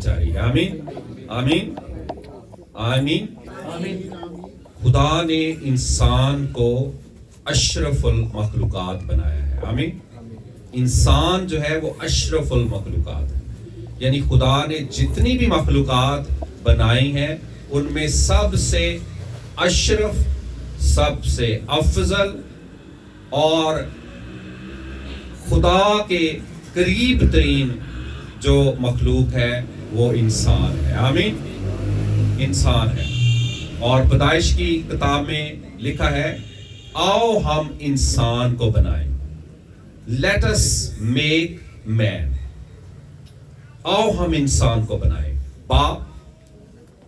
جاری ہے. آمین آمین آمین. خدا نے انسان کو اشرف المخلوقات بنایا ہے. آمین. انسان جو ہے وہ اشرف المخلوقات ہے، یعنی خدا نے جتنی بھی مخلوقات بنائی ہیں ان میں سب سے اشرف، سب سے افضل اور خدا کے قریب ترین جو مخلوق ہے وہ انسان ہے. آمین. انسان ہے. اور پیدائش کی کتاب میں لکھا ہے آؤ ہم انسان کو بنائیں. Let us make man. آؤ ہم انسان کو بنائیں. باپ،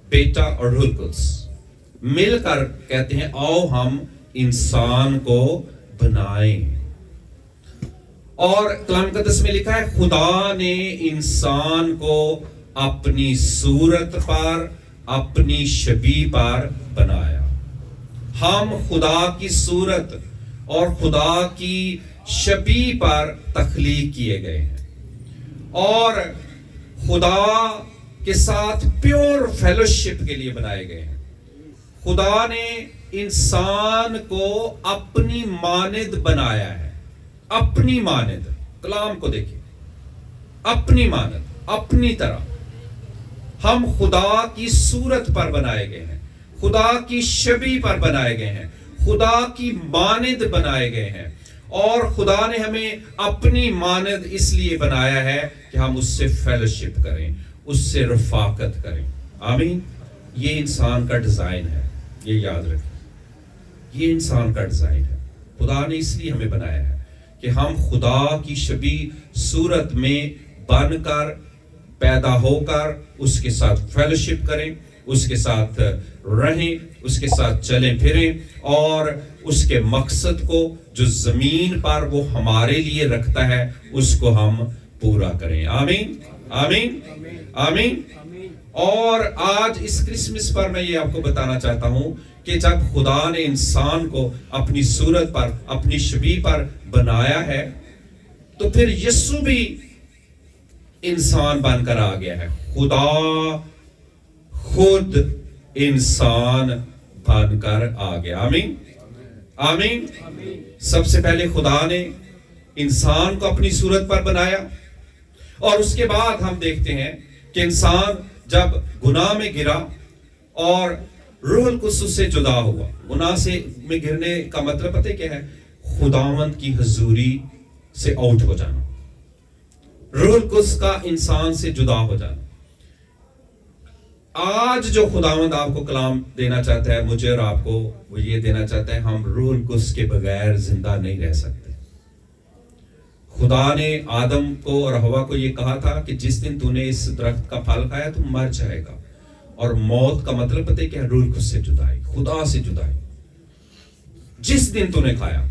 بیٹا اور روح القدس مل کر کہتے ہیں آؤ ہم انسان کو بنائیں. اور کلام مقدس میں لکھا ہے خدا نے انسان کو اپنی صورت پر، اپنی شبیہ پر بنایا. ہم خدا کی صورت اور خدا کی شبیہ پر تخلیق کیے گئے ہیں اور خدا کے ساتھ پیور فیلوشپ کے لیے بنائے گئے ہیں. خدا نے انسان کو اپنی مانند بنایا ہے. اپنی مانند. کلام کو دیکھیں، اپنی مانند، اپنی طرح. ہم خدا کی صورت پر بنائے گئے ہیں، خدا کی شبیہ پر بنائے گئے ہیں، خدا کی مانند بنائے گئے ہیں. اور خدا نے ہمیں اپنی مانند اس لیے بنایا ہے کہ ہم اس سے فیلوشپ کریں، اس سے رفاقت کریں. آمین. یہ انسان کا ڈیزائن ہے، یہ یاد رکھیں. یہ انسان کا ڈیزائن ہے. خدا نے اس لیے ہمیں بنایا ہے کہ ہم خدا کی شبیہ صورت میں بن کر، پیدا ہو کر اس کے ساتھ فیلوشپ کریں، اس کے ساتھ رہیں، اس کے ساتھ چلیں پھریں اور اس کے مقصد کو جو زمین پر وہ ہمارے لیے رکھتا ہے اس کو ہم پورا کریں. آمین آمین آمین. اور آج اس کرسمس پر میں یہ آپ کو بتانا چاہتا ہوں کہ جب خدا نے انسان کو اپنی صورت پر، اپنی شبیہ پر بنایا ہے تو پھر یسوع بھی انسان بن کر آ گیا ہے. خدا خود انسان بن کر آ گیا. آمین آمین. سب سے پہلے خدا نے انسان کو اپنی صورت پر بنایا اور اس کے بعد ہم دیکھتے ہیں کہ انسان جب گناہ میں گرا اور روح القدس سے جدا ہوا. گناہ سے میں گرنے کا مطلب پتہ کیا ہے؟ خداوند کی حضوری سے آؤٹ ہو جانا، روح القدس کا انسان سے جدا ہو جانا. آج جو خداوند آپ کو کلام دینا چاہتا ہے، مجھے اور آپ کو، وہ یہ دینا چاہتا ہے ہم روح القدس کے بغیر زندہ نہیں رہ سکتے. خدا نے آدم کو اور حوا کو یہ کہا تھا کہ جس دن تو نے اس درخت کا پھل کھایا تو مر جائے گا. اور موت کا مطلب پتہ ہے کیا ہے؟ روح القدس سے جدائی، خدا سے جدائی. جس دن تو نے کھایا،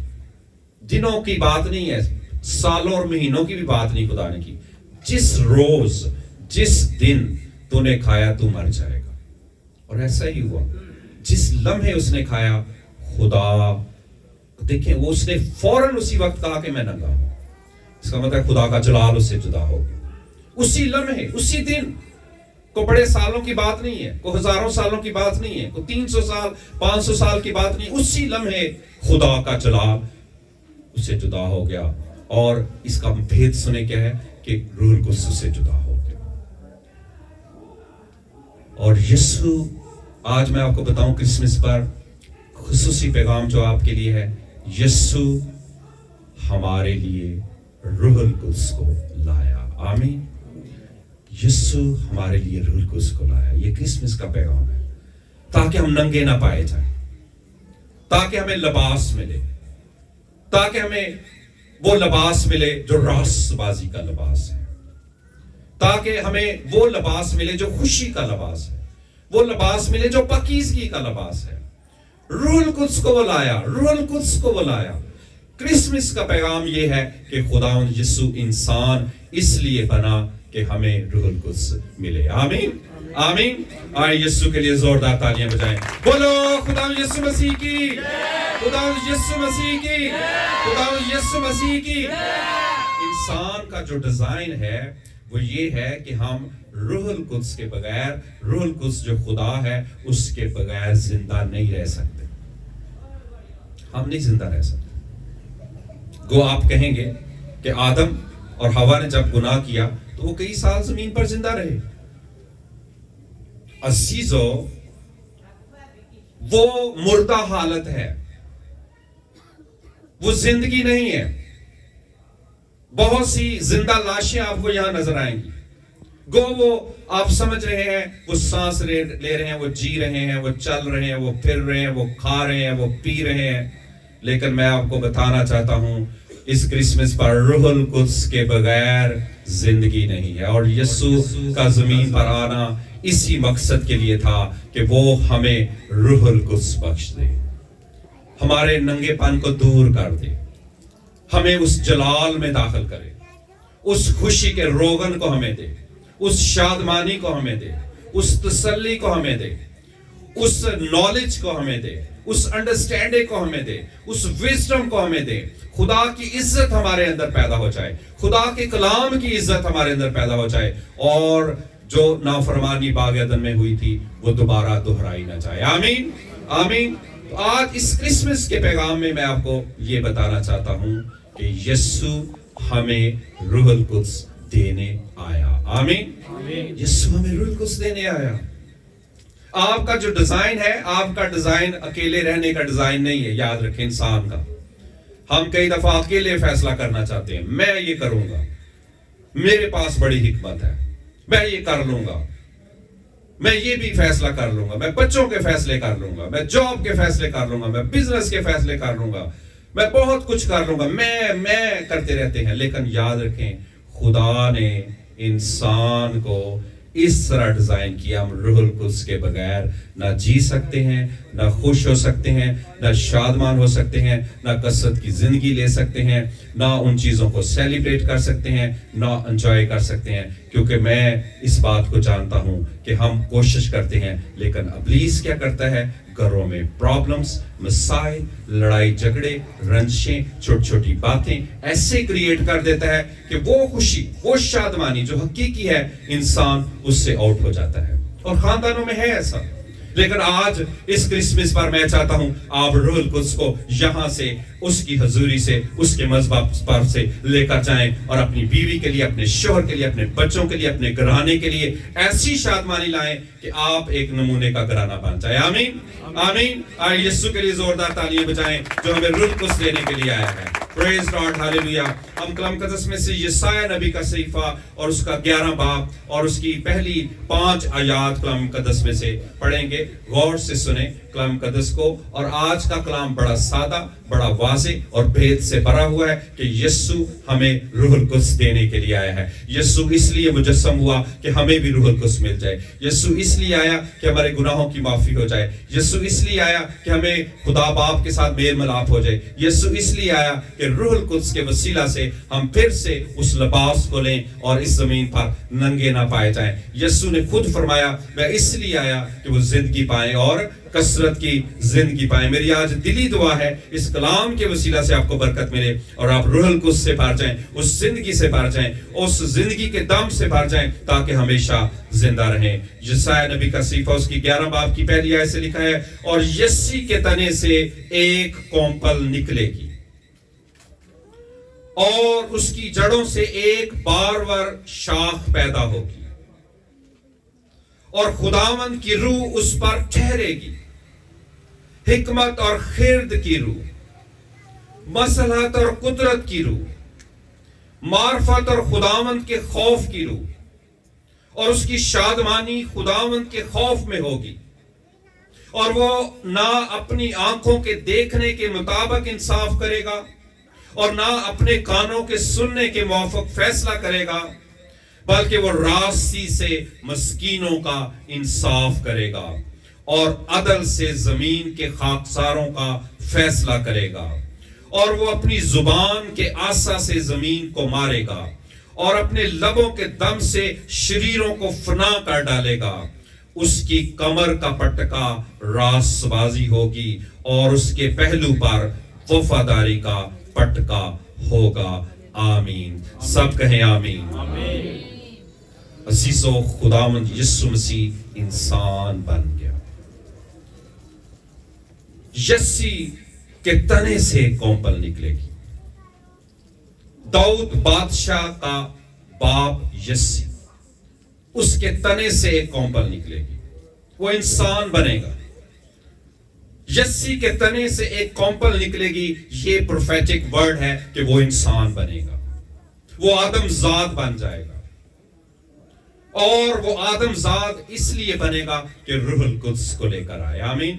دنوں کی بات نہیں ہے، سالوں اور مہینوں کی بھی بات نہیں خدا نے کی. جس روز، جس دن تو نے کھایا تو مر جائے گا. اور ایسا ہی ہوا. جس لمحے اس نے کھایا، خدا دیکھیں وہ اس نے فوراً اسی وقت کہا کہ میں ننگا ہوں. اس کا مطلب خدا کا جلال اس سے جدا ہو گیا. اسی لمحے، اسی دن. کو بڑے سالوں کی بات نہیں ہے، کو ہزاروں سالوں کی بات نہیں ہے، کو 300 سال 500 سال کی بات نہیں. اسی لمحے خدا کا جلال اس سے جدا ہو گیا. اور اس کا بھید سنے کیا ہے کہ روح القدس سے جدا ہو گیا. اور یسوع، آج میں آپ کو بتاؤں کرسمس پر خصوصی پیغام جو آپ کے لیے ہے، یسوع ہمارے لیے روح القدس کو لایا. آمین. یسوع ہمارے لیے روح القدس کو لایا. یہ کرسمس کا پیغام ہے تاکہ ہم ننگے نہ پائے جائیں، تاکہ ہمیں لباس ملے، تاکہ ہمیں وہ لباس ملے جو راست بازی کا لباس ہے، تاکہ ہمیں وہ لباس ملے جو خوشی کا لباس ہے، وہ لباس ملے جو پاکیزگی کا لباس ہے. روح القدس کو وہ لایا، روح القدس کو وہ لایا. کرسمس کا پیغام یہ ہے کہ خداوند یسوع انسان اس لیے بنا کہ ہمیں روح القدس ملے. آمین آمین. آئے یسوع کے لیے زوردار تالیاں بجائیں. بولو خداوند یسوع مسیح کی، خداوند یسوع مسیح کی، خداوند یسوع مسیح کی. انسان کا جو ڈیزائن ہے وہ یہ ہے کہ ہم روح القدس کے بغیر، روح القدس جو خدا ہے اس کے بغیر زندہ نہیں رہ سکتے. ہم نہیں زندہ رہ سکتے. گو آپ کہیں گے کہ آدم اور حوا نے جب گناہ کیا تو وہ کئی سال زمین پر زندہ رہے. عزیزو، وہ مردہ حالت ہے، وہ زندگی نہیں ہے. بہت سی زندہ لاشیں آپ کو یہاں نظر آئیں گی. گو وہ آپ سمجھ رہے ہیں وہ سانس لے رہے ہیں، وہ جی رہے ہیں، وہ چل رہے ہیں، وہ پھر رہے ہیں، وہ کھا رہے ہیں، وہ پی رہے ہیں. لیکن میں آپ کو بتانا چاہتا ہوں اس کرسمس پر روح القدس کے بغیر زندگی نہیں ہے. اور یسوع کا زمین پر آنا اسی مقصد کے لیے تھا کہ وہ ہمیں روح القدس بخش دے، ہمارے ننگے پن کو دور کر دے، ہمیں اس جلال میں داخل کرے، اس خوشی کے روغن کو ہمیں دے، اس شادمانی کو ہمیں دے، اس تسلی کو ہمیں دے، اس نالج کو ہمیں دے، اس انڈرسٹینڈنگ کو ہمیں دے، اس وزڈم کو ہمیں دے. خدا کی عزت ہمارے اندر پیدا ہو جائے، خدا کے کلام کی عزت ہمارے اندر پیدا ہو جائے، اور جو نافرمانی باغ عدن میں ہوئی تھی وہ دوبارہ دہرائی نہ جائے. آمین آمین. آج اس کرسمس کے پیغام میں میں آپ کو یہ بتانا چاہتا ہوں کہ یسوع ہمیں روح القدس دینے آیا. آمین. یسوع ہمیں روح القدس دینے آیا. آپ کا جو ڈیزائن ہے، آپ کا ڈیزائن اکیلے رہنے کا ڈیزائن نہیں ہے. یاد رکھیں انسان کا، ہم کئی دفعہ اکیلے فیصلہ کرنا چاہتے ہیں. میں یہ کروں گا، میرے پاس بڑی حکمت ہے، میں یہ کر لوں گا، میں یہ بھی فیصلہ کر لوں گا، میں بچوں کے فیصلے کر لوں گا، میں جاب کے فیصلے کر لوں گا، میں بزنس کے فیصلے کر لوں گا، میں بہت کچھ کر لوں گا. میں کرتے رہتے ہیں. لیکن یاد رکھیں خدا نے انسان کو اس طرح ڈیزائن کیا، ہم روح القدس کے بغیر نہ جی سکتے ہیں، نہ خوش ہو سکتے ہیں، نہ شادمان ہو سکتے ہیں، نہ کثرت کی زندگی لے سکتے ہیں، نہ ان چیزوں کو سیلیبریٹ کر سکتے ہیں، نہ انجوائے کر سکتے ہیں. کیونکہ میں اس بات کو جانتا ہوں کہ ہم کوشش کرتے ہیں، لیکن ابلیس کیا کرتا ہے؟ گھروں میں پرابلمز، مسائل، لڑائی جھگڑے، رنجشیں، چھوٹی چھوٹی باتیں ایسے کریٹ کر دیتا ہے کہ وہ خوشی، وہ شادمانی جو حقیقی ہے، انسان اس سے آؤٹ ہو جاتا ہے. اور خاندانوں میں ہے ایسا. لیکن آج اس کرسمس پر میں چاہتا ہوں آپ روح القدس کو یہاں سے، اس کی حضوری سے، اس کے مذہب پر سے لے کر جائیں، اور اپنی بیوی کے لیے، اپنے شوہر کے لیے، اپنے بچوں کے لیے، اپنے گھرانے کے لیے ایسی شادمانی لائیں کہ آپ ایک نمونے کا گھرانہ بن جائے. آمین آمین. آئے یسوع کے لیے زوردار تالیاں بجائیں جو ہمیں روح القدس دینے کے لیے آیا ہے. پریز گاڈ، ہاللویا. ہم کلام مقدس میں سے یسایہ نبی کا صحیفہ اور اس کا 11 باب اور اس کی پہلی 5 آیات کلام مقدس میں سے پڑھیں گے. غور سے سنیں کلام مقدس کو. اور آج کا کلام بڑا سادہ، بڑا واضح اور بھید سے بھرا ہوا ہے کہ یسوع ہمیں روح القدس دینے کے لیے آیا ہے. یسوع اس لیے مجسم ہوا کہ ہمیں بھی روح القدس مل جائے. یسوع اس لیے آیا کہ ہمارے گناہوں کی معافی ہو جائے. یسوع اس لیے آیا کہ ہمیں خدا باپ کے ساتھ میل ملاپ ہو جائے. یسوع اس لیے آیا کہ روح القدس کے وسیلہ سے ہم پھر سے اس لباس کو لیں اور اس زمین پر ننگے نہ پائے جائیں. یسوع نے خود فرمایا میں اس لیے آیا کہ وہ زندگی پائیں اور کثرت کی زندگی پائیں. میری آج دلی دعا ہے اس کلام کے وسیلہ سے آپ کو برکت ملے اور آپ روح القدس سے بھر جائیں، اس زندگی سے بھر جائیں، اس زندگی کے دم سے بھر جائیں تاکہ ہمیشہ زندہ رہیں. یسایہ نبی کا صحیفہ اس کی 11 باب کی پہلی آیت سے لکھا ہے، اور یسی کے تنے سے ایک کونپل نکلے گی اور اس کی جڑوں سے ایک بارور شاخ پیدا ہوگی، اور خداوند کی روح اس پر ٹھہرے گی، حکمت اور خرد کی روح، مصلحت اور قدرت کی روح، معرفت اور خداوند کے خوف کی روح، اور اس کی شادمانی خداوند کے خوف میں ہوگی. اور وہ نہ اپنی آنکھوں کے دیکھنے کے مطابق انصاف کرے گا اور نہ اپنے کانوں کے سننے کے موافق فیصلہ کرے گا، بلکہ وہ راستی سے مسکینوں کا انصاف کرے گا اور عدل سے زمین کے خاکساروں کا فیصلہ کرے گا. اور وہ اپنی زبان کے آسا سے زمین کو مارے گا اور اپنے لبوں کے دم سے شریروں کو فنا کر ڈالے گا. اس کی کمر کا پٹکا راست بازی ہوگی اور اس کے پہلو پر وفاداری کا پٹکا ہوگا. آمین. سب کہیں آمین. عزیزو خداوند یسوع مسیح انسان بن گیا. یسی کے تنے سے ایک کونپل نکلے گی. داؤد بادشاہ کا باپ یسی, اس کے تنے سے ایک کونپل نکلے گی, وہ انسان بنے گا. یسی کے تنے سے ایک کونپل نکلے گی, یہ پروفیٹک ورڈ ہے کہ وہ انسان بنے گا, وہ آدم زاد بن جائے گا. اور وہ آدم زاد اس لیے بنے گا کہ روح القدس کو لے کر آئے. آمین.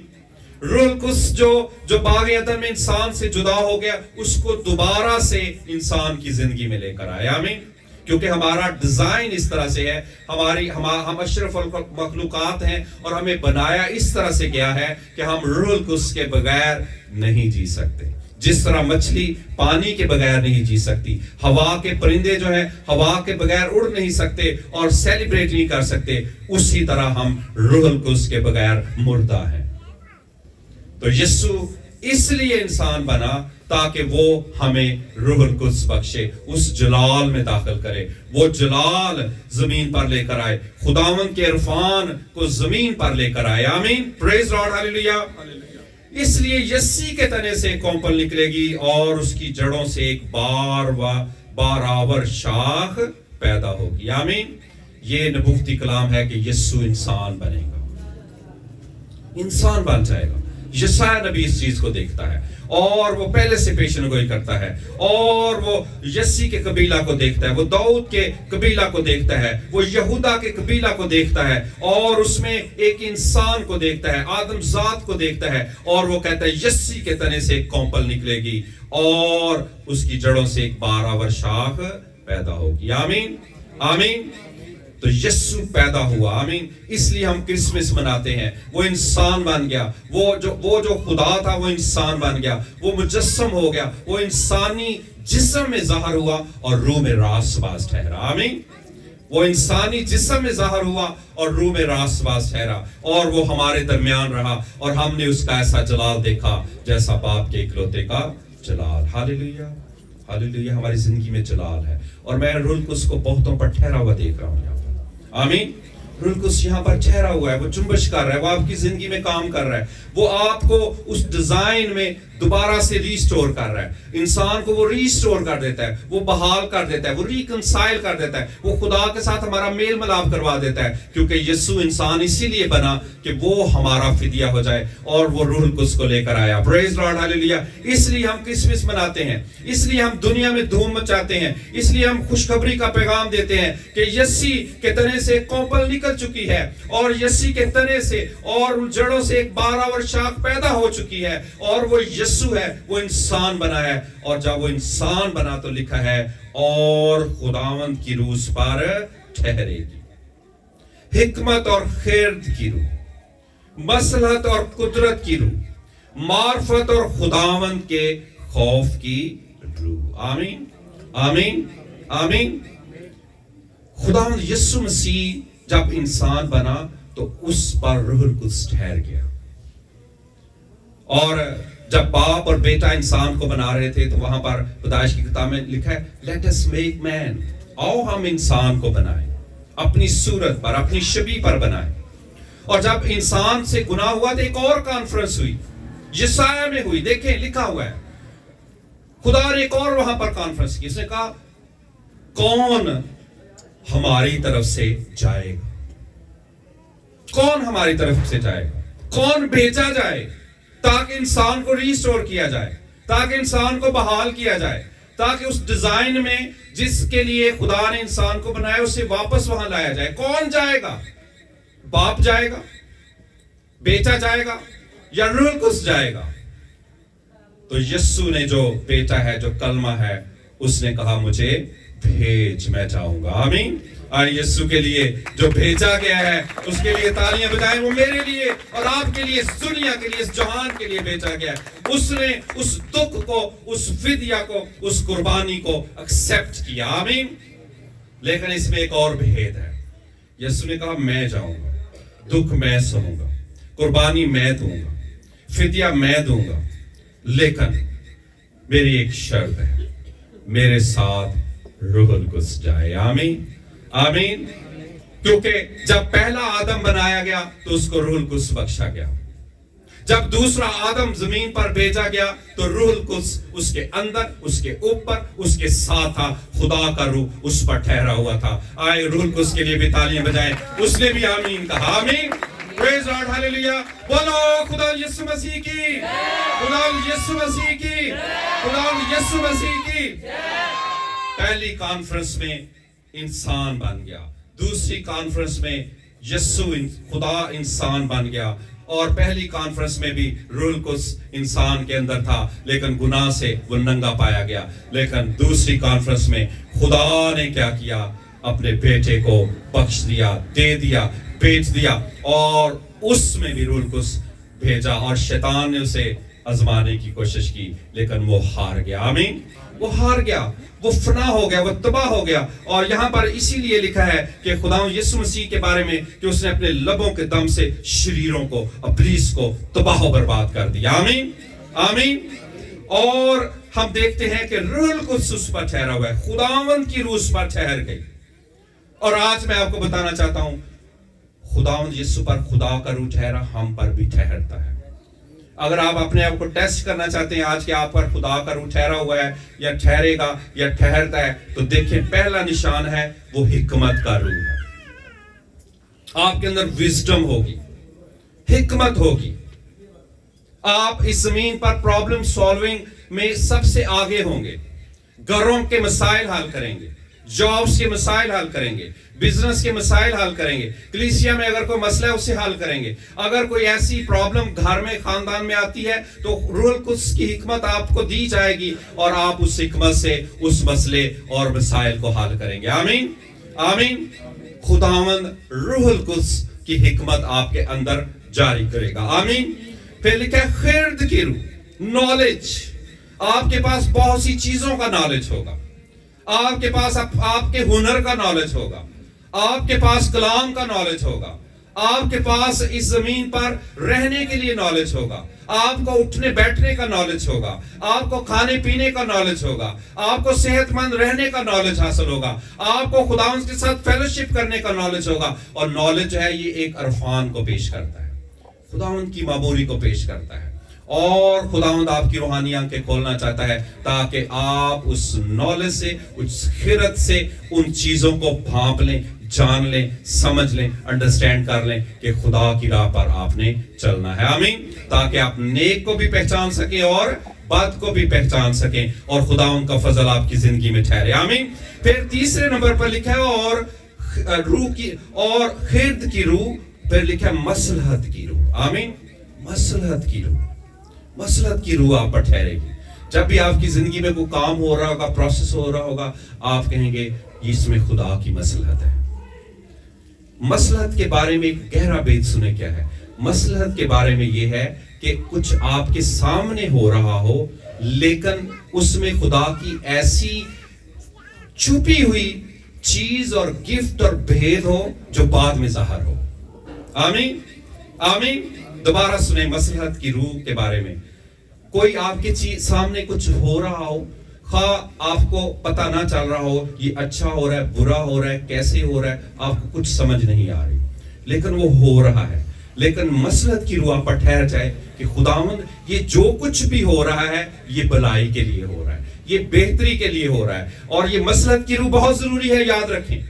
روح القدس جو باغ عدن میں انسان سے جدا ہو گیا, اس کو دوبارہ سے انسان کی زندگی میں لے کر آئے. آمین. کیونکہ ہمارا ڈیزائن اس طرح سے ہے, ہم اشرف مخلوقات ہیں, اور ہمیں بنایا اس طرح سے گیا ہے کہ ہم روح القدس کے بغیر نہیں جی سکتے. جس طرح مچھلی پانی کے بغیر نہیں جی سکتی, ہوا کے پرندے جو ہیں ہوا کے بغیر اڑ نہیں سکتے اور سیلیبریٹ نہیں کر سکتے, اسی طرح ہم روح القدس کے بغیر مردہ ہیں. تو یسوع اس لیے انسان بنا تاکہ وہ ہمیں روح القدس بخشے, اس جلال میں داخل کرے, وہ جلال زمین پر لے کر آئے, خداوند کے عرفان کو زمین پر لے کر آئے. آمین. پریز لارڈ. ہاللیلویا. اس لیے یسی کے تنے سے ایک کونپل نکلے گی اور اس کی جڑوں سے ایک بارآور شاخ پیدا ہوگی. آمین. یہ نبوتی کلام ہے کہ یسوع انسان بنے گا, انسان بن جائے گا. یسایہ نبی اس چیز کو دیکھتا ہے اور وہ پہلے سے پیشن گوئی کرتا ہے, اور وہ یسی کے قبیلہ کو دیکھتا ہے, وہ داؤد کے قبیلہ کو دیکھتا ہے, وہ یہودا کے قبیلہ کو دیکھتا ہے, اور اس میں ایک انسان کو دیکھتا ہے, آدم ذات کو دیکھتا ہے, اور وہ کہتا ہے یسی کے تنے سے ایک کونپل نکلے گی اور اس کی جڑوں سے ایک بارآور شاخ پیدا ہوگی. آمین. آمین. تو یسوع پیدا ہوا. آمین. اس لیے ہم کرسمس مناتے ہیں. وہ انسان بن گیا, وہ جو خدا تھا وہ انسان بن گیا, وہ مجسم ہو گیا, وہ انسانی جسم میں ظاہر ہوا اور روح میں راست باز ٹھہرا. آمین. وہ انسانی جسم میں ظاہر ہوا اور روح میں راست باز ٹھہرا, اور وہ ہمارے درمیان رہا, اور ہم نے اس کا ایسا جلال دیکھا جیسا باپ کے اکلوتے کا جلال. ہاللیلویا. ہاللیلویا. ہماری زندگی میں جلال ہے, اور میں روح القدس کو بہتوں پر ٹھہرا ہوا دیکھ رہا ہوں. آمین. روح القدس یہاں پر ٹھہرا ہوا ہے, وہ جنبش کر رہا ہے, وہ آپ کی زندگی میں کام کر رہا ہے, وہ آپ کو اس ڈیزائن میں دوبارہ سے ریسٹور کر رہا ہے. انسان کو وہ ریسٹور کر دیتا ہے, وہ بحال کر دیتا ہے, وہ ریکنسائل کر دیتا ہے, وہ خدا کے ساتھ ہمارا میل ملاپ کروا دیتا ہے, کیونکہ یسوع انسان اسی لیے بنا کہ وہ ہمارا فدیہ ہو جائے, اور وہ روح القدس کو لے کر آیا. پریز لارڈ. ہاللیلویا. اس لیے ہم کرسمس مناتے ہیں, اس لیے ہم دنیا میں دھوم مچاتے ہیں, اس لیے ہم خوشخبری کا پیغام دیتے ہیں کہ یسی کے تنے سے ایک کونپل نکل چکی ہے, اور یسی کے تنے سے اور جڑوں سے ایک بارآور شاخ پیدا ہو چکی ہے, اور وہ یسوع ہے, وہ انسان بنا ہے. اور جب وہ انسان بنا تو لکھا ہے اور خداوند کی روح پر ٹھہرے گی, حکمت اور خیرت کی روح, مصلحت اور قدرت کی روح, معرفت اور خداوند کے خوف کی روح. آمین. آمین. آمین. خداوند یسوع مسیح جب انسان بنا تو اس پر روح القدس ٹھہر گیا, اور جب باپ اور بیٹا انسان کو بنا رہے تھے تو وہاں پر پیدائش کی کتاب میں لکھا ہے let us make man, آؤ ہم انسان کو بنائیں, اپنی صورت پر, اپنی شبیہ پر بنائیں. اور جب انسان سے گناہ ہوا تو ایک اور کانفرنس ہوئی, یسایہ میں ہوئی. دیکھیں لکھا ہوا ہے, خدا نے ایک اور وہاں پر کانفرنس کی. اس نے کہا کون ہماری طرف سے جائے گا, کون ہماری طرف سے جائے گا, کون بھیجا جائے تاکہ انسان کو ریسٹور کیا جائے, تاکہ انسان کو بحال کیا جائے, تاکہ اس ڈیزائن میں جس کے لیے خدا نے انسان کو بنایا اسے واپس وہاں لایا جائے. کون جائے گا؟ باپ جائے گا, بیٹا جائے گا, یا روح القدس جائے گا؟ تو یسوع نے جو بیٹا ہے, جو کلمہ ہے, اس نے کہا مجھے بھیج, میں جاؤں گا. آمین. یسوع کے لیے جو بھیجا گیا ہے اس کے لیے تالیاں بجائیں. وہ میرے لیے اور آپ کے لیے, اس دنیا کے لیے, اس جہان کے لیے بھیجا گیا ہے. اس نے اس دکھ کو, اس فدیہ کو, اس قربانی کو ایکسپٹ کیا. آمین. لیکن اس میں ایک اور بھید ہے. یسوع نے کہا میں جاؤں گا, دکھ میں سہوں گا, قربانی میں دوں گا, فدیہ میں دوں گا, لیکن میری ایک شرط ہے, میرے ساتھ روح القدس جائے. آمین. آمین. کیونکہ جب پہلا آدم بنایا گیا تو اس کو روح القدس بخشا گیا. جب دوسرا آدم زمین پر بھیجا گیا تو روح القدس اس کے اندر، اس کے اوپر، اس کے ساتھ تھا. خدا کا روح اس پر ٹھہرا ہوا تھا. آئے روح القدس کے لیے بھی تالیاں بجائیں. اس نے بھی آمین کہا. آمین. پریز لاڈ. ہاللیلویا. بولو خدا یسوع مسیح کی، خدا یسوع مسیح کی، خدا یسوع مسیح کی. پہلی کانفرنس میں انسان بن گیا، دوسری کانفرنس میں یسوع خدا انسان بن گیا، اور پہلی کانفرنس میں بھی روح القدس انسان کے اندر تھا لیکن گناہ سے وہ ننگا پایا گیا. لیکن دوسری کانفرنس میں خدا نے کیا کیا؟ اپنے بیٹے کو بخش دیا، دے دیا، بیچ دیا، اور اس میں بھی روح القدس بھیجا، اور شیطان نے اسے آزمانے کی کوشش کی لیکن وہ ہار گیا. آمین. وہ ہار گیا، وہ فنا ہو گیا، وہ تباہ ہو گیا. اور یہاں پر اسی لیے لکھا ہے کہ خداوند یسوع مسیح کے بارے میں کہ اس نے اپنے لبوں کے دم سے شریروں کو، ابلیس کو تباہ و برباد کر دیا. آمین. آمین. اور ہم دیکھتے ہیں کہ روح القدس اس پر ٹھہرا ہوا ہے، خداوند کی روح اس پر ٹھہر گئی. اور آج میں آپ کو بتانا چاہتا ہوں خداوند یسوع پر خدا کا روح ٹھہرا، ہم پر بھی ٹھہرتا ہے. اگر آپ اپنے آپ کو ٹیسٹ کرنا چاہتے ہیں آج کہ آپ پر خدا کا روح ٹھہرا ہوا ہے یا ٹھہرے گا یا ٹھہرتا ہے، تو دیکھیں پہلا نشان ہے وہ حکمت کا روح ہے. آپ کے اندر وزڈم ہوگی، حکمت ہوگی. آپ اس زمین پر پرابلم سالونگ میں سب سے آگے ہوں گے. گھروں کے مسائل حل کریں گے، جابس کے مسائل حل کریں گے، بزنس کے مسائل حل کریں گے، کلیسیا میں اگر کوئی مسئلہ ہے اسے حل کریں گے. اگر کوئی ایسی پرابلم گھر میں، خاندان میں آتی ہے تو روح القدس کی حکمت آپ کو دی جائے گی اور آپ اس حکمت سے اس مسئلے اور مسائل کو حل کریں گے. آمین. آمین. خداوند روح القدس کی حکمت آپ کے اندر جاری کرے گا. آمین. پھر لکھا ہے خرد کی روح، نالج. آپ کے پاس بہت سی چیزوں کا نالج ہوگا، آپ کے پاس آپ کے ہنر کا نالج ہوگا، آپ کے پاس کلام کا نالج ہوگا، آپ کے پاس اس زمین پر رہنے کے لیے نالج ہوگا، آپ کو اٹھنے بیٹھنے کا نالج ہوگا، آپ کو کھانے پینے کا نالج ہوگا، آپ کو صحت مند رہنے کا نالج حاصل ہوگا، آپ کو خداوند کے ساتھ فیلوشپ کرنے کا نالج ہوگا. اور نالج جو ہے یہ ایک عرفان کو پیش کرتا ہے، خداوند کی معموری کو پیش کرتا ہے. اور خداوند آپ کی روحانی آنکھیں کھولنا چاہتا ہے تاکہ آپ اس نالج سے، اس خرد سے ان چیزوں کو بھانپ لیں، جان لیں، سمجھ لیں، انڈرسٹینڈ کر لیں کہ خدا کی راہ پر آپ نے چلنا ہے. آمین. تاکہ آپ نیک کو بھی پہچان سکیں اور بد کو بھی پہچان سکیں اور خداوند کا فضل آپ کی زندگی میں ٹھہرے. آمین. پھر تیسرے نمبر پر لکھا ہے اور روح کی اور خرد کی روح. پھر لکھا ہے مصلحت کی روح. آمین. مصلحت کی روح، مصلحت کی روح آپ پر ٹھہرے گی. جب بھی آپ کی زندگی میں کوئی کام ہو رہا ہوگا، پروسیس ہو رہا ہوگا، آپ کہیں گے اس میں خدا کی مصلحت ہے. مصلحت کے بارے میں ایک گہرا بید سنیں کیا ہے. مصلحت کے بارے میں یہ ہے کہ کچھ آپ کے سامنے ہو رہا ہو لیکن اس میں خدا کی ایسی چھپی ہوئی چیز اور گفٹ اور بھید ہو جو بعد میں ظاہر ہو. آمین. آمین. دوبارہ سنیں مصلحت کی روح کے بارے میں. کوئی آپ کے سامنے کچھ ہو رہا ہو، خواہ آپ کو پتہ نہ چل رہا ہو یہ اچھا ہو رہا ہے، برا ہو رہا ہے، کیسے ہو رہا ہے، آپ کو کچھ سمجھ نہیں آ رہی لیکن وہ ہو رہا ہے. لیکن مصلحت کی روح آپ پر ٹھہر جائے کہ خداوند یہ جو کچھ بھی ہو رہا ہے یہ بھلائی کے لیے ہو رہا ہے، یہ بہتری کے لیے ہو رہا ہے. اور یہ مصلحت کی روح بہت ضروری ہے، یاد رکھیں.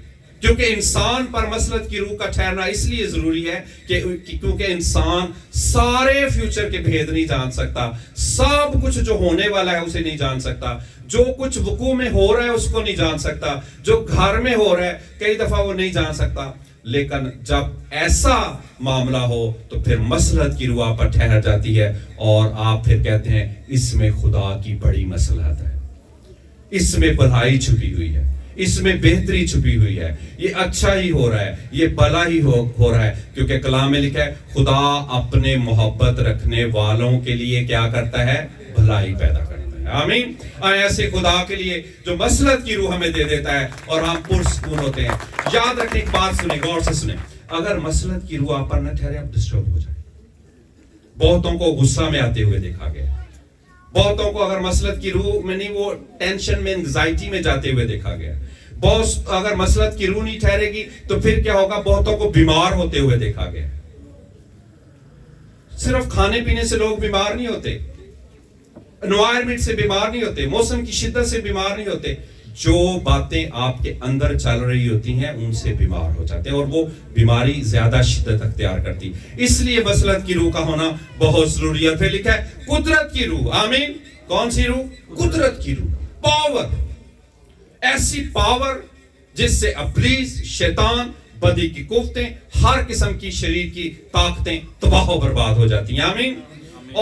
کیونکہ انسان پر مصلحت کی روح کا ٹھہرنا اس لیے ضروری ہے کہ کیونکہ انسان سارے فیوچر کے بھید نہیں جان سکتا، سب کچھ جو ہونے والا ہے اسے نہیں جان سکتا، جو کچھ وقوع میں ہو رہا ہے اس کو نہیں جان سکتا، جو گھر میں ہو رہا ہے کئی دفعہ وہ نہیں جان سکتا. لیکن جب ایسا معاملہ ہو تو پھر مصلحت کی روح آپ پر ٹھہر جاتی ہے اور آپ پھر کہتے ہیں اس میں خدا کی بڑی مصلحت ہے، اس میں بھلائی چھپی ہوئی ہے، اس میں بہتری چھپی ہوئی ہے، یہ اچھا ہی ہو رہا ہے، یہ بھلا ہی ہو رہا ہے. کیونکہ کلام میں لکھا ہے خدا اپنے محبت رکھنے والوں کے لیے کیا کرتا ہے؟ بھلائی پیدا کرتا ہے. آمین. ایسے خدا کے لیے جو مصلحت کی روح ہمیں دے دیتا ہے اور ہم پرسکون ہوتے ہیں. یاد رکھیں، ایک بات سنیں، غور سے سنیں. اگر مصلحت کی روح آپ پر نہ ٹھہرے آپ ڈسٹرب ہو جائیں. بہتوں کو غصہ میں آتے ہوئے دیکھا گیا، بہتوں کو اگر مصلحت کی روح میں نہیں وہ ٹینشن میں، انگزائٹی میں جاتے ہوئے دیکھا گیا. بہت اگر مسلط کی روح نہیں ٹھہرے گی تو پھر کیا ہوگا؟ بہتوں کو بیمار ہوتے ہوئے دیکھا گیا. صرف کھانے پینے سے لوگ بیمار نہیں ہوتے, انوائرمنٹ سے بیمار نہیں ہوتے, موسم کی شدت سے بیمار نہیں ہوتے. جو باتیں آپ کے اندر چل رہی ہوتی ہیں ان سے بیمار ہو جاتے ہیں, اور وہ بیماری زیادہ شدت اختیار کرتی. اس لیے مسلط کی روح کا ہونا بہت ضروری ہے. پھر لکھا ہے قدرت کی روح. آمین. کون سی روح؟ قدرت کی روح. پاور, ایسی پاور جس سے ابلیس, شیطان, بدی کی قوتیں, ہر قسم کی شریر کی طاقتیں تباہ و برباد ہو جاتی ہیں. آمین.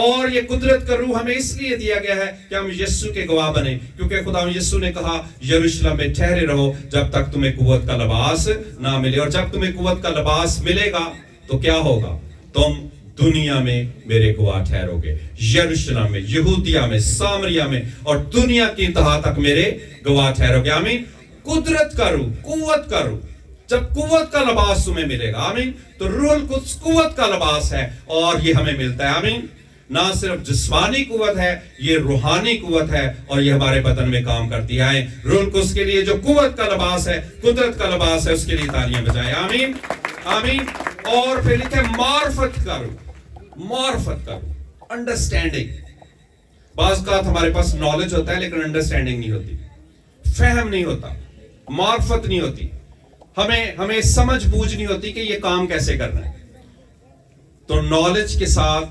اور یہ قدرت کا روح ہمیں اس لیے دیا گیا ہے کہ ہم یسوع کے گواہ بنیں, کیونکہ خدا یسوع نے کہا یروشلم میں ٹھہرے رہو جب تک تمہیں قوت کا لباس نہ ملے, اور جب تمہیں قوت کا لباس ملے گا تو کیا ہوگا؟ تم دنیا میں میرے گواہ ٹھہرو گے. یروشلم میں, یہودیہ میں, سامریہ میں, اور دنیا کی انتہا تک میرے گواہ ٹھہرو گے. آمین. قدرت کا روح, قوت کا روح. جب قوت کا لباس تمہیں ملے گا, آمین, تو روح القدس قوت کا لباس ہے, اور یہ ہمیں ملتا ہے. آمین. نہ صرف جسمانی قوت ہے, یہ روحانی قوت ہے, اور یہ ہمارے بدن میں کام کرتی ہے. روح القدس کے لیے جو قوت کا لباس ہے, قدرت کا لباس ہے, اس کے لیے تالیاں بجائیں. آمین. آمین. اور پھر لکھے معرفت کا روح. معرفت کا روح, انڈرسٹینڈنگ. بعض اوقات ہمارے پاس نالج ہوتا ہے لیکن انڈرسٹینڈنگ نہیں ہوتی, فہم نہیں ہوتا, معرفت نہیں ہوتی, ہمیں سمجھ بوجھ نہیں ہوتی کہ یہ کام کیسے کرنا ہے. تو نالج کے ساتھ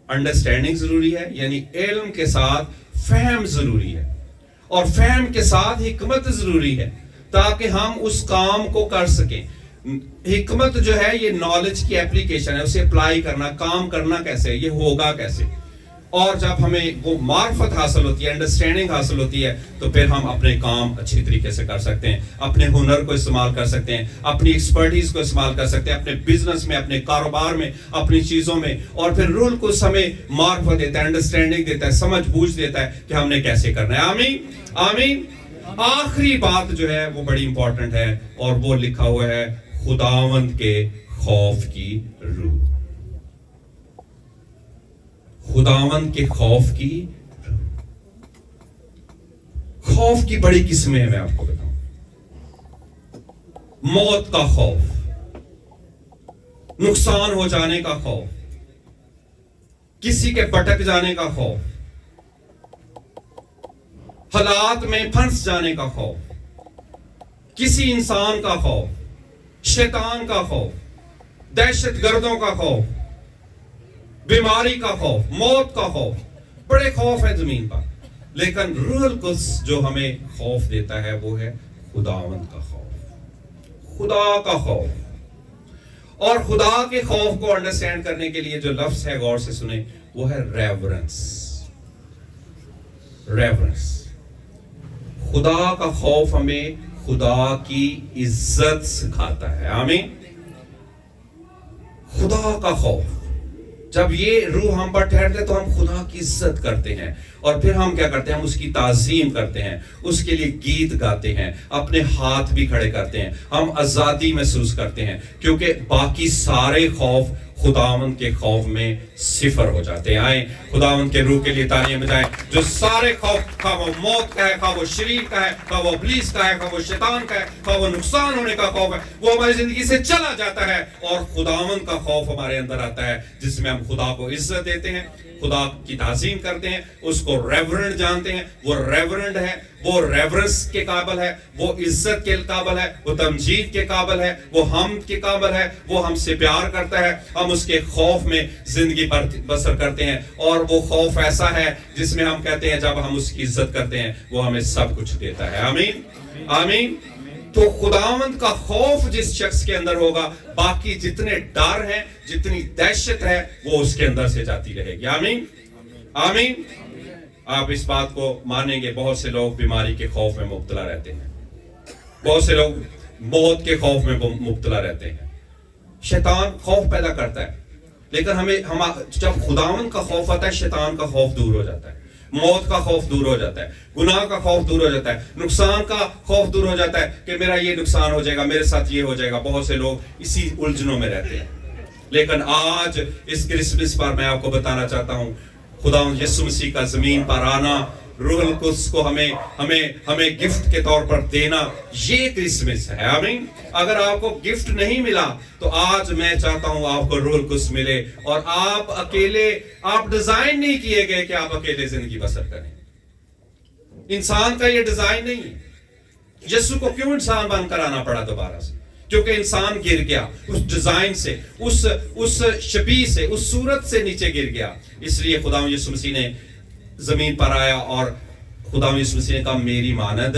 انڈرسٹینڈنگ ضروری ہے, یعنی علم کے ساتھ فہم ضروری ہے, اور فہم کے ساتھ حکمت ضروری ہے تاکہ ہم اس کام کو کر سکیں. حکمت جو ہے یہ نالج کی اپلیکیشن ہے, اسے اپلائی کرنا, کام کرنا کیسے, یہ ہوگا کیسے. اور جب ہمیں وہ معرفت حاصل ہوتی ہے, انڈرسٹینڈنگ حاصل ہوتی ہے, تو پھر ہم اپنے کام اچھی طریقے سے کر سکتے ہیں, اپنے ہنر کو استعمال کر سکتے ہیں, اپنی ایکسپرٹیز کو استعمال کر سکتے ہیں, اپنے بزنس میں, اپنے کاروبار میں, اپنی چیزوں میں. اور پھر روح القدس ہمیں معرفت دیتا ہے, انڈرسٹینڈنگ دیتا ہے, سمجھ بوجھ دیتا ہے کہ ہم نے کیسے کرنا ہے. آمین. آمین. آخری بات جو ہے وہ بڑی امپورٹنٹ ہے, اور وہ لکھا ہوا ہے خداوند کے خوف کی روح. خداوند کے خوف کی روح. خوف کی بڑی قسمیں ہیں, میں آپ کو بتاؤں. موت کا خوف, نقصان ہو جانے کا خوف, کسی کے بھٹک جانے کا خوف, حالات میں پھنس جانے کا خوف, کسی انسان کا خوف, شیطان کا خوف, دہشت گردوں کا خوف, بیماری کا خوف, موت کا خوف. بڑے خوف ہے زمین پر, لیکن روح القدس جو ہمیں خوف دیتا ہے وہ ہے خداوند کا خوف, خدا کا خوف. اور خدا کے خوف کو انڈرسٹینڈ کرنے کے لیے جو لفظ ہے غور سے سنیں, وہ ہے ریورنس. ریورنس. خدا کا خوف ہمیں خدا کی عزت سکھاتا ہے. آمین. خدا کا خوف, جب یہ روح ہم پر ٹھہرتے تو ہم خدا کی عزت کرتے ہیں, اور پھر ہم کیا کرتے ہیں؟ ہم اس کی تعظیم کرتے ہیں, اس کے لیے گیت گاتے ہیں, اپنے ہاتھ بھی کھڑے کرتے ہیں, ہم آزادی محسوس کرتے ہیں, کیونکہ باقی سارے خوف خداوند کے خوف میں صفر ہو جاتے ہیں. آئیں خداوند کے روح کے لیے تالیاں بجائیں. جو سارے خوف, خواہ وہ موت کا ہے, خواہ وہ شریر کا ہے, خواہ وہ ابلیس کا ہے, خواہ وہ شیطان کا ہے, خواہ وہ نقصان ہونے کا خوف ہے, وہ ہماری زندگی سے چلا جاتا ہے, اور خداوند کا خوف ہمارے اندر آتا ہے, جس میں ہم خدا کو عزت دیتے ہیں, خدا کی تعظیم کرتے ہیں, اس کو ریورنڈ جانتے ہیں. وہ ریورنڈ ہے, وہ ریورنس کے قابل ہے, وہ عزت کے قابل ہے, وہ تمجید کے قابل ہے, وہ حمد کے قابل ہے, وہ ہم سے پیار کرتا ہے, ہم اس کے خوف میں زندگی بسر کرتے ہیں. اور وہ خوف ایسا ہے جس میں ہم کہتے ہیں جب ہم اس کی عزت کرتے ہیں وہ ہمیں سب کچھ دیتا ہے. آمین. آمین. تو خداوند کا خوف جس شخص کے اندر ہوگا, باقی جتنے ڈر ہیں, جتنی دہشت ہے, وہ اس کے اندر سے جاتی رہے گی. آمین. آمین. آپ اس بات کو مانیں گے, بہت سے لوگ بیماری کے خوف میں مبتلا رہتے ہیں, بہت سے لوگ موت کے خوف میں مبتلا رہتے ہیں. شیطان خوف پیدا کرتا ہے, لیکن جب خداوند کا خوف آتا ہے, شیطان کا خوف دور ہو جاتا ہے, موت کا خوف دور ہو جاتا ہے, گناہ کا خوف دور ہو جاتا ہے, نقصان کا خوف دور ہو جاتا ہے کہ میرا یہ نقصان ہو جائے گا, میرے ساتھ یہ ہو جائے گا. بہت سے لوگ اسی الجھنوں میں رہتے ہیں. لیکن آج اس کرسمس پر میں آپ کو بتانا چاہتا ہوں, خداوند یسوع مسیح کا زمین پر آنا روح القدس کو ہمیں گفٹ کے طور پر دینا، یہ کرسمس ہے. آمین. اگر آپ کو گفٹ نہیں ملا تو آج میں چاہتا ہوں آپ کو روح القدس ملے، اور آپ اکیلے، آپ ڈیزائن نہیں کیے گئے کہ آپ اکیلے زندگی بسر کریں. انسان کا یہ ڈیزائن نہیں ہے. یسوع کو کیوں انسان بن کر آنا پڑا دوبارہ سے؟ کیونکہ انسان گر گیا اس ڈیزائن سے، اس شبیہ سے، اس صورت سے نیچے گر گیا. اس لیے خداوند یسوع مسیح نے زمین پر آیا اور خداوند یسوع مسیح نے کہا میری مانند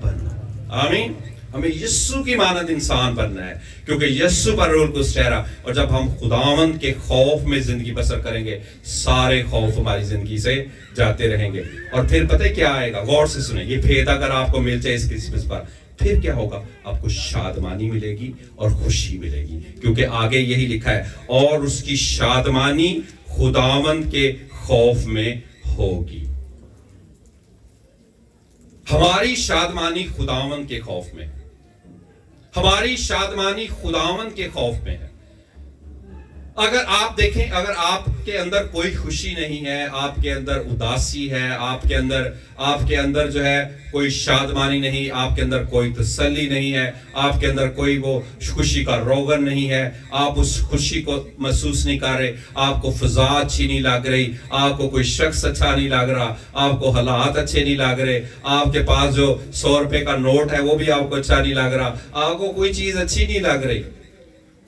بنو. آمین. ہمیں یسوع کی مانند انسان بننا ہے، کیونکہ یسوع پر روح القدس ٹھہرا. اور جب ہم خداوند کے خوف میں زندگی بسر کریں گے، سارے خوف ہماری زندگی سے جاتے رہیں گے. اور پھر پتہ کیا آئے گا؟ غور سے سنیں، یہ بھید اگر آپ کو مل جائے اس کرسمس پر، پھر کیا ہوگا؟ آپ کو شادمانی ملے گی اور خوشی ملے گی، کیونکہ آگے یہی لکھا ہے، اور اس کی شادمانی خداوند کے خوف میں ہوگی. ہماری شادمانی خداوند کے خوف میں، ہماری شادمانی خداوند کے خوف میں ہے. اگر آپ دیکھیں، اگر آپ کے اندر کوئی خوشی نہیں ہے، آپ کے اندر اداسی ہے، آپ کے اندر جو ہے کوئی شادمانی نہیں، آپ کے اندر کوئی تسلی نہیں ہے، آپ کے اندر کوئی وہ خوشی کا روغن نہیں ہے، آپ اس خوشی کو محسوس نہیں کر رہے، آپ کو فضا اچھی نہیں لگ رہی، آپ کو کوئی شخص اچھا نہیں لگ رہا، آپ کو حالات اچھے نہیں لگ رہے، آپ کے پاس جو 100 روپے کا نوٹ ہے وہ بھی آپ کو اچھا نہیں لگ رہا، آپ کو کوئی چیز اچھی نہیں لگ رہی،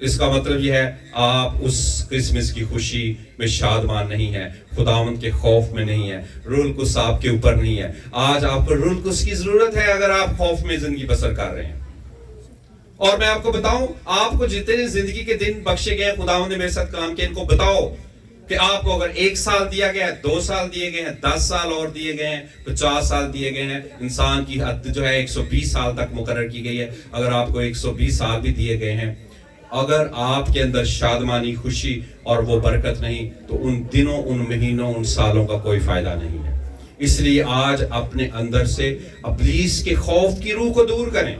اس کا مطلب یہ ہے آپ اس کرسمس کی خوشی میں شادمان نہیں ہے، خداوند کے خوف میں نہیں ہے، روح القدس آپ کے اوپر نہیں ہے. آج آپ کو روح القدس کی ضرورت ہے اگر آپ خوف میں زندگی بسر کر رہے ہیں. اور میں آپ کو بتاؤں، آپ کو جتنے زندگی کے دن بخشے گئے ہیں، خداوند نے میرے ساتھ کام کیا، ان کو بتاؤ کہ آپ کو اگر 1 سال دیا گیا ہے، 2 سال دیے گئے ہیں، 10 سال اور دیے گئے ہیں، 50 سال دیے گئے ہیں. انسان کی حد جو ہے 120 سال تک مقرر کی گئی ہے. اگر آپ کو 120 سال بھی دیے گئے ہیں، اگر آپ کے اندر شادمانی، خوشی اور وہ برکت نہیں، تو ان دنوں، ان مہینوں، ان سالوں کا کوئی فائدہ نہیں ہے. اس لیے آج اپنے اندر سے ابلیس کے خوف کی روح کو دور کریں،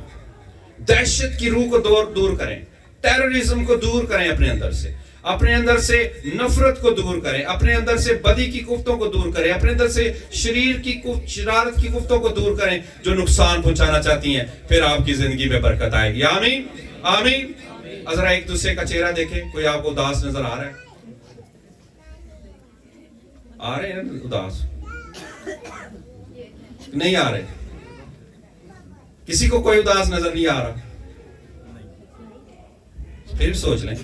دہشت کی روح کو دور کریں، ٹیررزم کو دور کریں اپنے اندر سے نفرت کو دور کریں، اپنے اندر سے بدی کی گفتوں کو دور کریں، اپنے اندر سے شرارت کی گفتوں کو دور کریں جو نقصان پہنچانا چاہتی ہیں. پھر آپ کی زندگی میں برکت آئے گی. آمین. آمین. ذرا ایک دوسرے کا چہرہ دیکھیں. کوئی آپ کو اداس نظر آ رہا ہے؟ آ رہے ہیں اداس؟ نہیں آ رہے؟ کسی کو کوئی اداس نظر نہیں آ رہا؟ پھر سوچ لیں.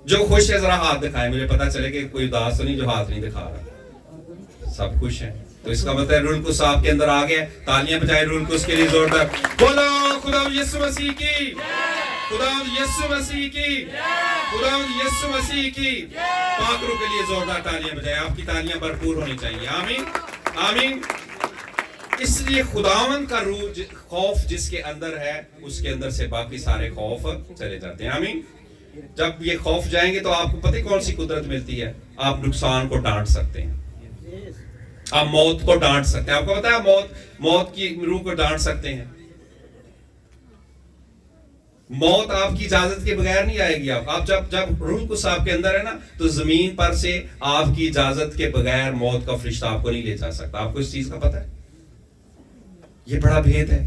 جو خوش ہے ذرا ہاتھ دکھائے، مجھے پتا چلے کہ کوئی اداس تو نہیں جو ہاتھ نہیں دکھا رہا. سب خوش ہیں، تو اس کا مطلب ہے روح القدس آپ کے اندر آ گیا. تالیاں بجائے روح القدس کے لیے زوردار. بولو خداوند یسوع مسیح کی، خداوند یسوع مسیح کی، خداوند یسوع مسیح کی. پاک روح کے لیے زوردار تالیاں بجائے. آپ کی تالیاں بھرپور ہونی چاہیے. آمین. آمین. اس لیے خداوند کا روح، خوف جس کے اندر ہے، اس کے اندر سے باقی سارے خوف چلے جاتے ہیں. آمین. جب یہ خوف جائیں گے تو آپ کو پتہ کون سی قدرت ملتی ہے؟ آپ نقصان کو ڈانٹ سکتے ہیں، آپ موت کو ڈانٹ سکتے ہیں. آپ کو پتہ ہے موت کی روح کو ڈانٹ سکتے ہیں. موت آپ کی اجازت کے بغیر نہیں آئے گی. آپ جب روح القدس آپ کے اندر ہے نا، تو زمین پر سے آپ کی اجازت کے بغیر موت کا فرشتہ آپ کو نہیں لے جا سکتا. آپ کو اس چیز کا پتہ ہے؟ یہ بڑا بھید ہے.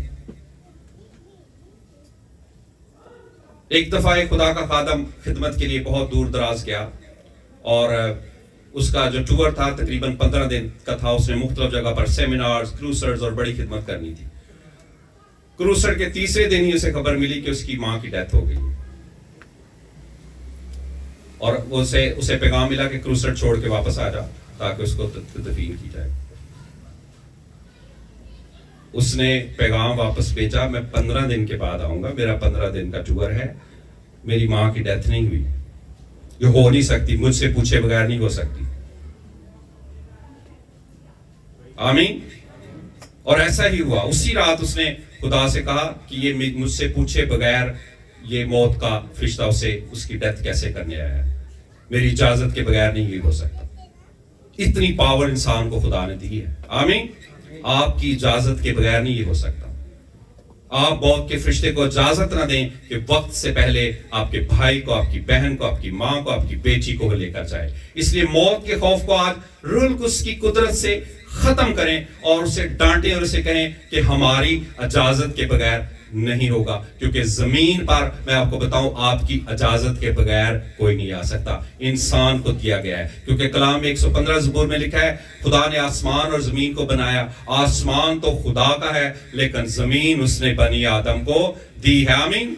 ایک دفعہ ایک خدا کا خادم خدمت کے لیے بہت دور دراز گیا، اور اس کا جو ٹور تھا تقریباً 15 دن کا تھا. اس نے مختلف جگہ پر سیمینارز، کروسرز اور بڑی خدمت کرنی تھی. کروسر کے تیسرے دن ہی اسے خبر ملی کہ اس کی ماں کی ڈیتھ ہو گئی، اور اسے پیغام ملا کہ کروسر چھوڑ کے واپس آ جا تاکہ اس کو دفین کی جائے. اس نے پیغام واپس بھیجا، میں 15 دن کے بعد آؤں گا، میرا 15 دن کا ٹور ہے، میری ماں کی ڈیتھ نہیں ہوئی، یہ ہو نہیں سکتی، مجھ سے پوچھے بغیر نہیں ہو سکتی. آمین. اور ایسا ہی ہوا. اسی رات اس نے خدا سے کہا کہ یہ مجھ سے پوچھے بغیر یہ موت کا فرشتہ اس کی ڈیتھ کیسے کرنے آیا ہے؟ میری اجازت کے بغیر نہیں یہ ہو سکتا. اتنی پاور انسان کو خدا نے دی ہے. آمین. آپ کی اجازت کے بغیر نہیں یہ ہو سکتا. آپ موت کے فرشتے کو اجازت نہ دیں کہ وقت سے پہلے آپ کے بھائی کو، آپ کی بہن کو، آپ کی ماں کو، آپ کی بیٹی کو لے کر جائے. اس لیے موت کے خوف کو آج روح القدس کی قدرت سے ختم کریں اور اسے ڈانٹیں اور اسے کہیں کہ ہماری اجازت کے بغیر نہیں ہوگا, کیونکہ زمین پر میں آپ کو بتاؤں آپ کی اجازت کے بغیر کوئی نہیں آ سکتا. انسان کو دیا گیا ہے, کیونکہ کلام میں 115 زبور میں لکھا ہے خدا نے آسمان اور زمین کو بنایا. آسمان تو خدا کا ہے لیکن زمین اس نے بنی آدم کو دی ہے. آمین.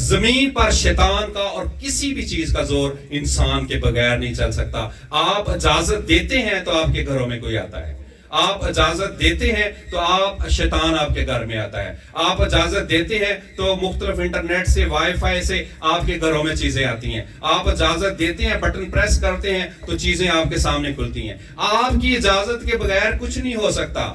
زمین پر شیطان کا اور کسی بھی چیز کا زور انسان کے بغیر نہیں چل سکتا. آپ اجازت دیتے ہیں تو آپ کے گھروں میں کوئی آتا ہے, آپ اجازت دیتے ہیں تو آپ شیطان آپ کے گھر میں آتا ہے, آپ اجازت دیتے ہیں تو مختلف انٹرنیٹ سے وائی فائی سے آپ کے گھروں میں چیزیں آتی ہیں, آپ اجازت دیتے ہیں بٹن پریس کرتے ہیں تو چیزیں آپ کے سامنے کھلتی ہیں. آپ کی اجازت کے بغیر کچھ نہیں ہو سکتا.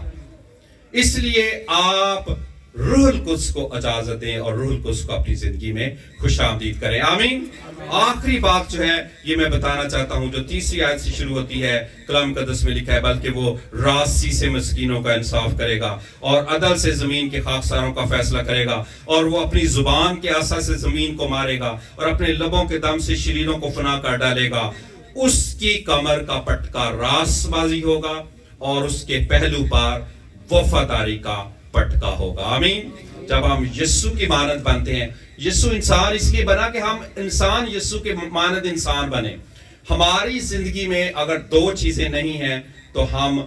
اس لیے آپ روح القدس کو اجازت دیں اور روح القدس کو اپنی زندگی میں خوش آمدید کریں. آمین. آخری بات جو ہے یہ میں بتانا چاہتا ہوں جو 30 آیت سے شروع ہوتی ہے, کلام مقدس میں لکھا ہے بلکہ وہ راستی سے مسکینوں کا انصاف کرے گا اور عدل سے زمین کے خاکساروں کا فیصلہ کرے گا, اور وہ اپنی زبان کے عصا سے زمین کو مارے گا اور اپنے لبوں کے دم سے شریروں کو فنا کر ڈالے گا. اس کی کمر کا پٹکا راست بازی ہوگا اور اس کے پہلو پر وفاداری کا پٹکا ہوگا. آمین. جب ہم یسوع کی مانند بنتے ہیں, یسوع انسان اس لیے بنا کہ ہم انسان یسوع کے مانند انسان بنے. ہماری زندگی میں اگر دو چیزیں نہیں ہیں تو ہم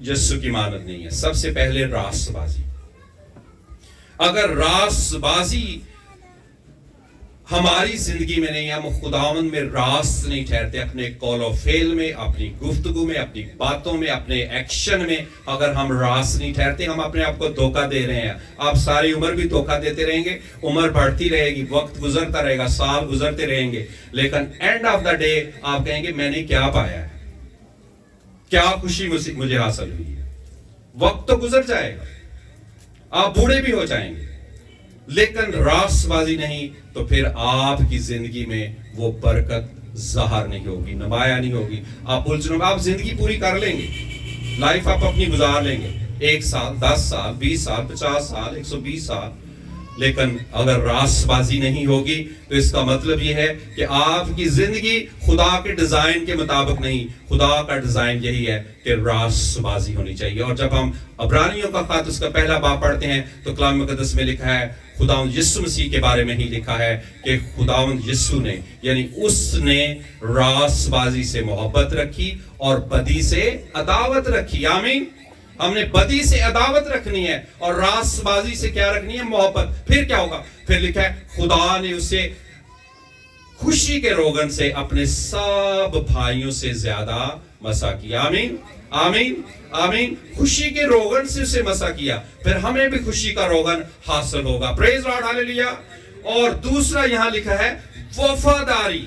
یسوع کی مانند نہیں ہیں. سب سے پہلے راست بازی. اگر راست بازی ہماری زندگی میں نہیں, ہم خداوند میں راست نہیں ٹھہرتے, اپنے قول و فعل میں, اپنی گفتگو میں, اپنی باتوں میں, اپنے ایکشن میں اگر ہم راست نہیں ٹھہرتے, ہم اپنے آپ کو دھوکہ دے رہے ہیں. آپ ساری عمر بھی دھوکہ دیتے رہیں گے, عمر بڑھتی رہے گی, وقت گزرتا رہے گا, سال گزرتے رہیں گے, لیکن اینڈ آف دا ڈے آپ کہیں گے میں نے کیا پایا ہے, کیا خوشی مجھے حاصل ہوئی ہے. وقت تو گزر جائے گا, آپ بوڑھے بھی ہو جائیں گے, لیکن راست بازی نہیں تو پھر آپ کی زندگی میں وہ برکت ظاہر نہیں ہوگی, نمایاں نہیں ہوگی. آپ الجھنوں میں آپ زندگی پوری کر لیں گے, لائف آپ اپنی گزار لیں گے, 1 سال, 10 سال, 20 سال, 50 سال, 120 سال, لیکن اگر راست بازی نہیں ہوگی تو اس کا مطلب یہ ہے کہ آپ کی زندگی خدا کے ڈیزائن کے مطابق نہیں. خدا کا ڈیزائن یہی ہے کہ راست بازی ہونی چاہیے. اور جب ہم عبرانیوں کا خط اس کا پہلا باب پڑھتے ہیں تو کلام مقدس میں لکھا ہے, خداوند یسوع مسیح کے بارے میں ہی لکھا ہے کہ خداوند یسوع نے یعنی اس نے راست بازی سے محبت رکھی اور بدی سے عداوت رکھی. آمین. ہم نے بدی سے عداوت رکھنی ہے اور راست بازی سے کیا رکھنی ہے, محبت. پھر کیا ہوگا, پھر لکھا ہے خدا نے اسے خوشی کے روغن سے اپنے سب بھائیوں سے زیادہ مسا کیا. آمین. آمین. آمین. خوشی کے روغن سے اسے مسا کیا, پھر ہمیں بھی خوشی کا روغن حاصل ہوگا. پریز لارڈ, ہاللیلویا. اور دوسرا یہاں لکھا ہے وفاداری.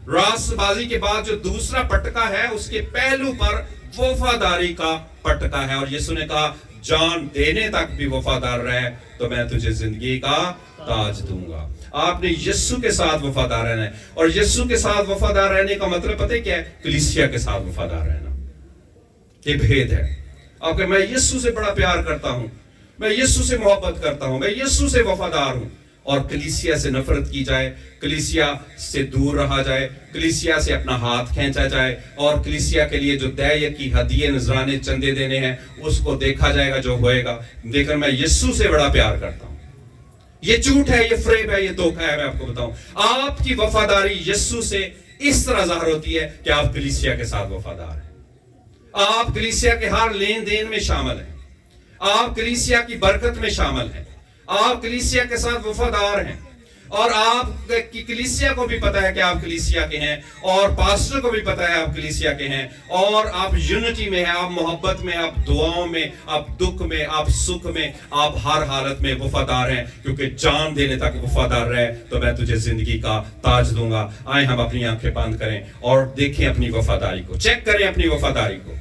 راست بازی کے بعد جو دوسرا پٹکا ہے اس کے پہلو پر وفاداری کا پٹکا ہے, اور یسوع نے کہا جان دینے تک بھی وفادار رہے تو میں تجھے زندگی کا تاج دوں گا. آپ نے یسوع کے ساتھ وفادار رہنا ہے, اور یسوع کے ساتھ وفادار رہنے کا مطلب پتہ ہے کیا ہے, کلیسیا کے ساتھ وفادار رہنا. یہ بھید ہے. آپ کہ میں یسوع سے بڑا پیار کرتا ہوں, میں یسوع سے محبت کرتا ہوں, میں یسوع سے وفادار ہوں, اور کلیسیا سے نفرت کی جائے, کلیسیا سے دور رہا جائے, کلیسیا سے اپنا ہاتھ کھینچا جائے, اور کلیسیا کے لیے جو دعیت کی ہدیے نذرانے چندے دینے ہیں اس کو دیکھا جائے گا جو ہوئے گا, لیکن میں یسوع سے بڑا پیار کرتا ہوں. یہ جھوٹ ہے, یہ فریب ہے, یہ دھوکہ ہے. میں آپ کو بتاؤں آپ کی وفاداری یسوع سے اس طرح ظاہر ہوتی ہے کہ آپ کلیسیا کے ساتھ وفادار ہیں, آپ کلیسیا کے ہر لین دین میں شامل ہیں, آپ کلیسیا کی برکت میں شامل ہیں, آپ کلیسیا کے ساتھ وفادار ہیں, اور آپ کی کلیسیا کو بھی پتا ہے کہ آپ کلیسیا کے ہیں, اور پاسٹر کو بھی پتا ہے آپ کلیسیا کے ہیں, اور آپ یونٹی میں ہیں, آپ محبت میں, آپ دعاؤں میں, آپ دکھ میں, آپ سکھ میں, آپ ہر حالت میں وفادار ہیں, کیونکہ جان دینے تک وفادار رہے تو میں تجھے زندگی کا تاج دوں گا. آئیں ہم اپنی آنکھیں بند کریں اور دیکھیں اپنی وفاداری کو, چیک کریں اپنی وفاداری کو.